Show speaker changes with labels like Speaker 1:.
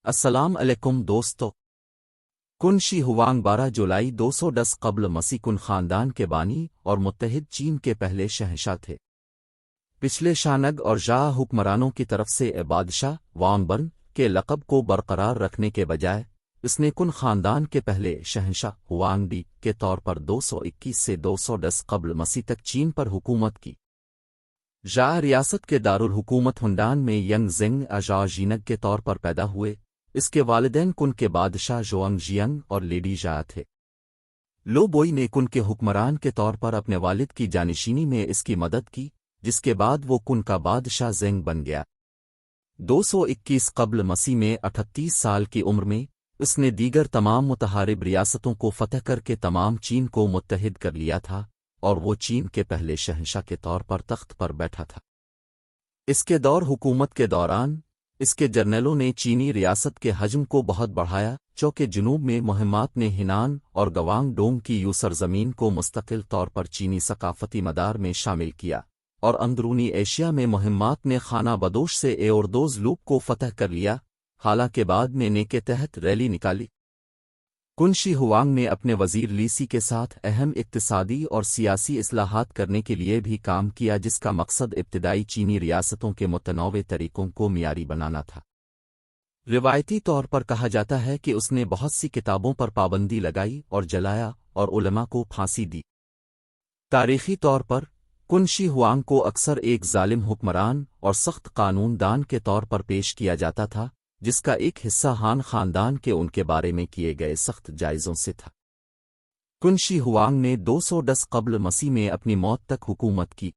Speaker 1: السلام علیکم دوستو۔ کن شی ہوانگ 12 جولائی 210 قبل مسیح کن خاندان کے بانی اور متحد چین کے پہلے شہنشاہ تھے۔ پچھلے شانگ اور ژھا حکمرانوں کی طرف سے بادشاہ وانگ برن کے لقب کو برقرار رکھنے کے بجائے اس نے کن خاندان کے پہلے شہنشاہ ہوانگ ڈی کے طور پر 221 سے 210 قبل مسیح تک چین پر حکومت کی۔ ژھا ریاست کے دارالحکومت ہنڈان میں ینگ زنگ ژھا جینگ کے طور پر پیدا ہوئے۔ اس کے والدین کن کے بادشاہ ژوانگ جینگ اور لیڈی ژھا تھے۔ لو بوئی نے کن کے حکمران کے طور پر اپنے والد کی جانشینی میں اس کی مدد کی، جس کے بعد وہ کن کا بادشاہ زینگ بن گیا۔ 221 قبل مسیح میں 38 سال کی عمر میں اس نے دیگر تمام متحارب ریاستوں کو فتح کر کے تمام چین کو متحد کر لیا تھا، اور وہ چین کے پہلے شہنشاہ کے طور پر تخت پر بیٹھا تھا۔ اس کے دور حکومت کے دوران اس کے جرنیلوں نے چینی ریاست کے حجم کو بہت بڑھایا، چونکہ جنوب میں مہمات نے ہینان اور گوانگ ڈونگ کی یو سرزمین کو مستقل طور پر چینی ثقافتی مدار میں شامل کیا، اور اندرونی ایشیا میں مہمات نے خانہ بدوش سے ایوردوز لوپ کو فتح کر لیا، حالانکہ بعد میں نے کے تحت ریلی نکالی۔ کن شی ہوانگ نے اپنے وزیر لیسی کے ساتھ اہم اقتصادی اور سیاسی اصلاحات کرنے کے لیے بھی کام کیا، جس کا مقصد ابتدائی چینی ریاستوں کے متنوع طریقوں کو معیاری بنانا تھا۔ روایتی طور پر کہا جاتا ہے کہ اس نے بہت سی کتابوں پر پابندی لگائی اور جلایا اور علماء کو پھانسی دی۔ تاریخی طور پر کن شی ہوانگ کو اکثر ایک ظالم حکمران اور سخت قانون دان کے طور پر پیش کیا جاتا تھا، جس کا ایک حصہ ہان خاندان کے ان کے بارے میں کیے گئے سخت جائزوں سے تھا۔ کن شی ہوانگ نے 210 قبل مسیح میں اپنی موت تک حکومت کی۔